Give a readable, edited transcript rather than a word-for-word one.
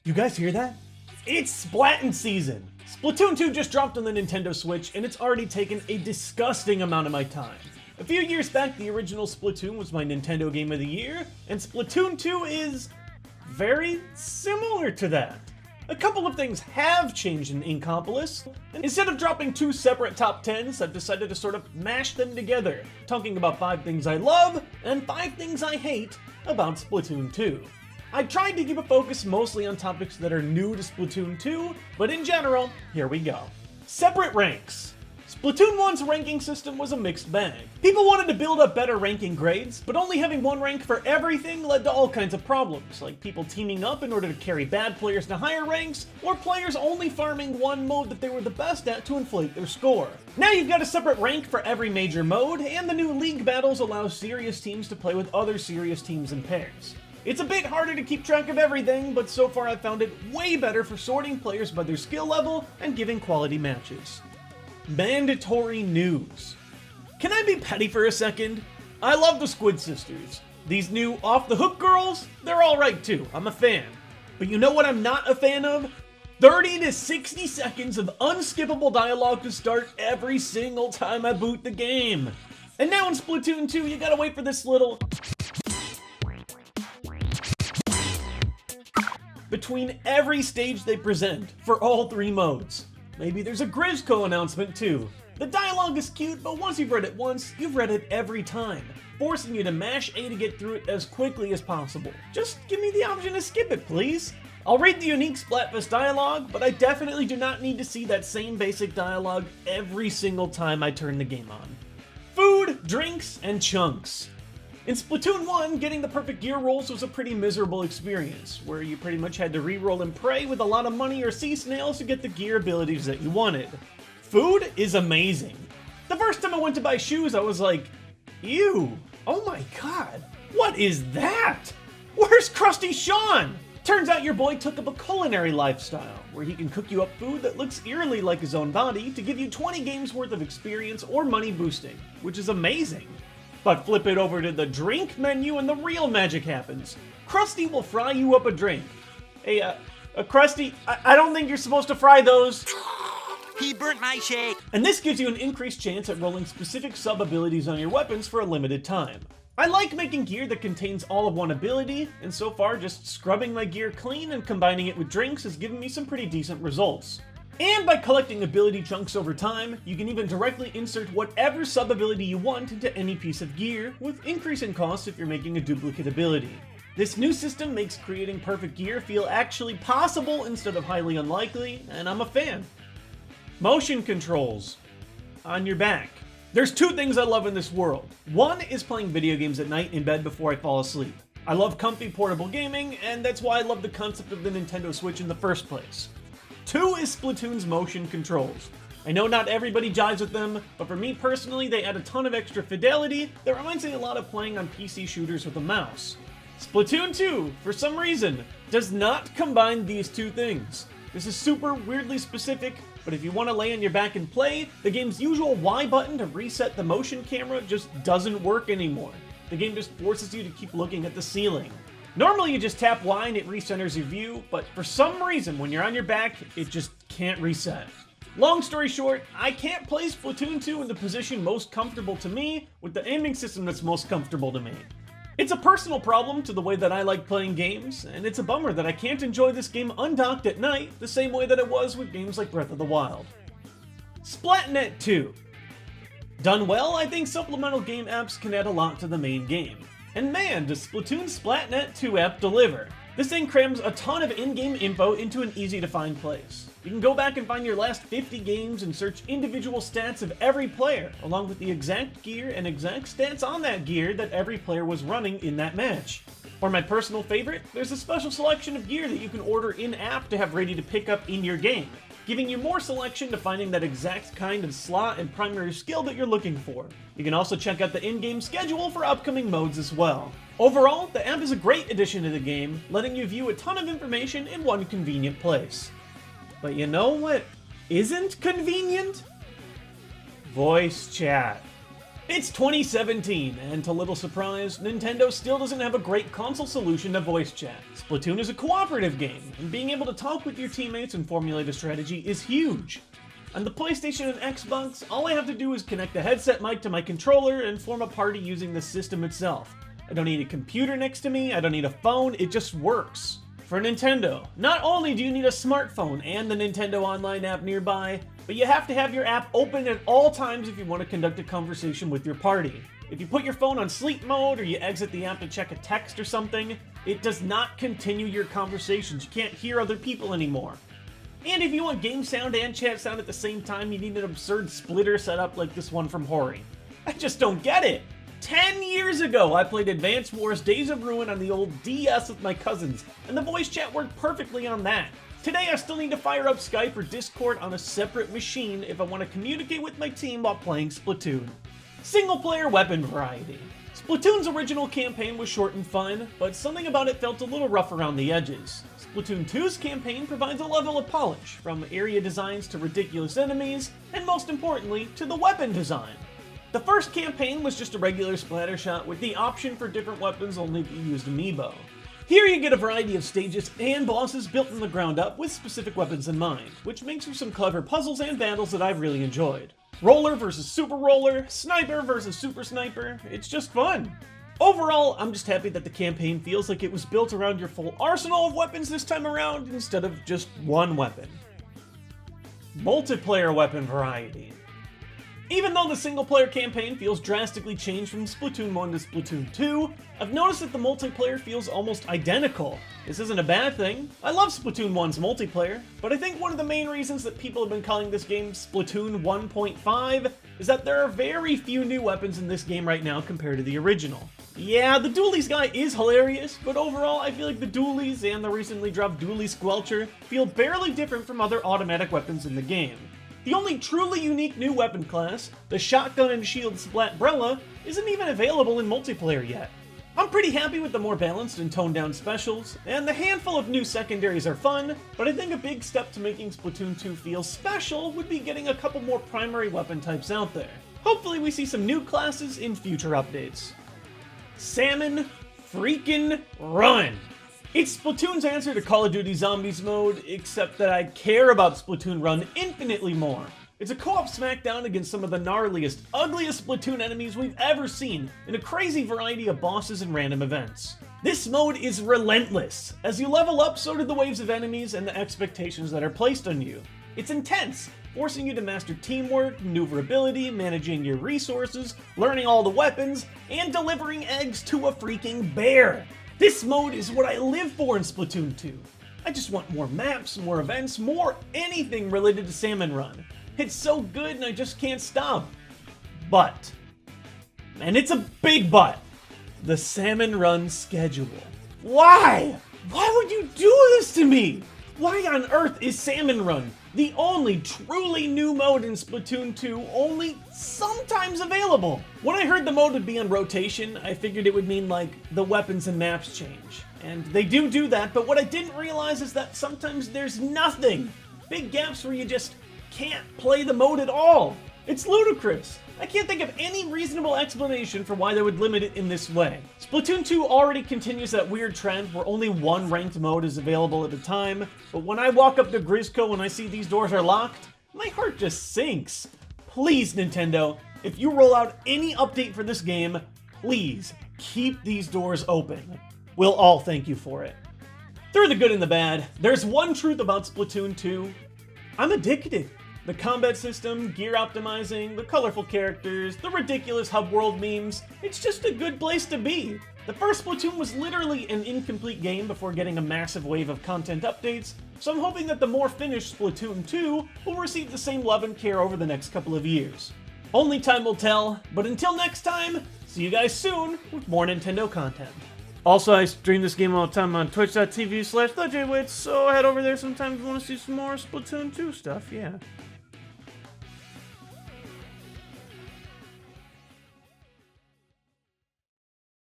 You guys hear that? It's Splatoon season! Splatoon 2 just dropped on the Nintendo Switch, and it's already taken a disgusting amount of my time. A few years back, the original Splatoon was my Nintendo Game of the Year, and Splatoon 2 is very similar to that. A couple of things have changed in Inkopolis, and instead of dropping two separate top 10s, I've decided to sort of mash them together, talking about 5 things I love and 5 things I hate about Splatoon 2. I tried to keep a focus mostly on topics that are new to Splatoon 2, but in general, here we go. Separate ranks. Splatoon 1's ranking system was a mixed bag. People wanted to build up better ranking grades, but only having one rank for everything led to all kinds of problems, like people teaming up in order to carry bad players to higher ranks, or players only farming one mode that they were the best at to inflate their score. Now you've got a separate rank for every major mode, and the new league battles allow serious teams to play with other serious teams in pairs. It's a bit harder to keep track of everything, but so far I've found it way better for sorting players by their skill level and giving quality matches. Mandatory news. Can I be petty for a second? I love the Squid Sisters. These new off-the-hook girls, they're alright too, I'm a fan. But you know what I'm not a fan of? 30 to 60 seconds of unskippable dialogue to start every single time I boot the game. And now in Splatoon 2, you gotta wait for this little between every stage they present for all 3 modes. Maybe there's a Grizco announcement too. The dialogue is cute, but once you've read it once, you've read it every time, forcing you to mash A to get through it as quickly as possible. Just give me the option to skip it, please. I'll read the unique Splatfest dialogue, but I definitely do not need to see that same basic dialogue every single time I turn the game on. Food, drinks, and chunks. In Splatoon 1, getting the perfect gear rolls was a pretty miserable experience, where you pretty much had to re-roll and pray with a lot of money or sea snails to get the gear abilities that you wanted. Food is amazing. The first time I went to buy shoes, I was like, ew, oh my god, what is that? Where's Krusty Sean? Turns out your boy took up a culinary lifestyle, where he can cook you up food that looks eerily like his own body to give you 20 games worth of experience or money boosting, which is amazing. But flip it over to the drink menu and the real magic happens. Krusty will fry you up a drink. Hey, Krusty, I don't think you're supposed to fry those. He burnt my shake. And this gives you an increased chance at rolling specific sub-abilities on your weapons for a limited time. I like making gear that contains all of one ability, and so far just scrubbing my gear clean and combining it with drinks has given me some pretty decent results. And by collecting ability chunks over time, you can even directly insert whatever sub-ability you want into any piece of gear, with increasing costs if you're making a duplicate ability. This new system makes creating perfect gear feel actually possible instead of highly unlikely, and I'm a fan. Motion controls. On your back. There's 2 things I love in this world. One is playing video games at night in bed before I fall asleep. I love comfy portable gaming, and that's why I love the concept of the Nintendo Switch in the first place. 2 is Splatoon's motion controls. I know not everybody jives with them, but for me personally, they add a ton of extra fidelity that reminds me a lot of playing on PC shooters with a mouse. Splatoon 2, for some reason, does not combine these 2 things. This is super weirdly specific, but if you want to lay on your back and play, the game's usual Y button to reset the motion camera just doesn't work anymore. The game just forces you to keep looking at the ceiling. Normally you just tap Y and it recenters your view, but for some reason when you're on your back, it just can't reset. Long story short, I can't play Splatoon 2 in the position most comfortable to me with the aiming system that's most comfortable to me. It's a personal problem to the way that I like playing games, and it's a bummer that I can't enjoy this game undocked at night the same way that it was with games like Breath of the Wild. Splatnet 2. Done well, I think supplemental game apps can add a lot to the main game. And man, does Splatoon's Splatnet 2 app deliver. This thing crams a ton of in-game info into an easy-to-find place. You can go back and find your last 50 games and search individual stats of every player, along with the exact gear and exact stats on that gear that every player was running in that match. Or my personal favorite, there's a special selection of gear that you can order in-app to have ready to pick up in your game, giving you more selection to finding that exact kind of slot and primary skill that you're looking for. You can also check out the in-game schedule for upcoming modes as well. Overall, the app is a great addition to the game, letting you view a ton of information in one convenient place. But you know what isn't convenient? Voice chat. It's 2017, and to little surprise, Nintendo still doesn't have a great console solution to voice chat. Splatoon is a cooperative game, and being able to talk with your teammates and formulate a strategy is huge. On the PlayStation and Xbox, all I have to do is connect the headset mic to my controller and form a party using the system itself. I don't need a computer next to me, I don't need a phone, it just works. For Nintendo, not only do you need a smartphone and the Nintendo Online app nearby, but you have to have your app open at all times if you want to conduct a conversation with your party. If you put your phone on sleep mode or you exit the app to check a text or something, it does not continue your conversations. You can't hear other people anymore. And if you want game sound and chat sound at the same time, you need an absurd splitter setup like this one from Hori. I just don't get it! 10 years ago, I played Advance Wars Days of Ruin on the old DS with my cousins, and the voice chat worked perfectly on that. Today, I still need to fire up Skype or Discord on a separate machine if I want to communicate with my team while playing Splatoon. Single-player weapon variety. Splatoon's original campaign was short and fun, but something about it felt a little rough around the edges. Splatoon 2's campaign provides a level of polish, from area designs to ridiculous enemies, and most importantly, to the weapon design. The first campaign was just a regular splatter shot with the option for different weapons only if you used Amiibo. Here you get a variety of stages and bosses built from the ground up with specific weapons in mind, which makes for some clever puzzles and battles that I've really enjoyed. Roller versus Super Roller, Sniper versus Super Sniper, it's just fun. Overall, I'm just happy that the campaign feels like it was built around your full arsenal of weapons this time around instead of just one weapon. Multiplayer weapon variety. Even though the single-player campaign feels drastically changed from Splatoon 1 to Splatoon 2, I've noticed that the multiplayer feels almost identical. This isn't a bad thing. I love Splatoon 1's multiplayer, but I think one of the main reasons that people have been calling this game Splatoon 1.5 is that there are very few new weapons in this game right now compared to the original. Yeah, the Dualies guy is hilarious, but overall I feel like the Dualies and the recently dropped Dualie Squelcher feel barely different from other automatic weapons in the game. The only truly unique new weapon class, the Shotgun and Shield Splatbrella, isn't even available in multiplayer yet. I'm pretty happy with the more balanced and toned down specials, and the handful of new secondaries are fun, but I think a big step to making Splatoon 2 feel special would be getting a couple more primary weapon types out there. Hopefully we see some new classes in future updates. Salmon freaking Run! It's Splatoon's answer to Call of Duty Zombies mode, except that I care about Splatoon Run infinitely more. It's a co-op smackdown against some of the gnarliest, ugliest Splatoon enemies we've ever seen, in a crazy variety of bosses and random events. This mode is relentless. As you level up, so do the waves of enemies and the expectations that are placed on you. It's intense, forcing you to master teamwork, maneuverability, managing your resources, learning all the weapons, and delivering eggs to a freaking bear. This mode is what I live for in Splatoon 2. I just want more maps, more events, more anything related to Salmon Run. It's so good and I just can't stop. But, and it's a big but, the Salmon Run Schedule. Why? Why would you do this to me? Why on earth is Salmon Run, the only truly new mode in Splatoon 2, only sometimes available? When I heard the mode would be on rotation, I figured it would mean like the weapons and maps change. And they do that, but what I didn't realize is that sometimes there's nothing. Big gaps where you just can't play the mode at all. It's ludicrous. I can't think of any reasonable explanation for why they would limit it in this way. Splatoon 2 already continues that weird trend where only one ranked mode is available at a time, but when I walk up to Grizzco and I see these doors are locked, my heart just sinks. Please, Nintendo, if you roll out any update for this game, please keep these doors open. We'll all thank you for it. Through the good and the bad, there's one truth about Splatoon 2. I'm addicted. The combat system, gear optimizing, the colorful characters, the ridiculous hub world memes, it's just a good place to be. The first Splatoon was literally an incomplete game before getting a massive wave of content updates, so I'm hoping that the more finished Splatoon 2 will receive the same love and care over the next couple of years. Only time will tell, but until next time, see you guys soon with more Nintendo content. Also, I stream this game all the time on twitch.tv/thejwits, so head over there sometimes if you want to see some more Splatoon 2 stuff, yeah.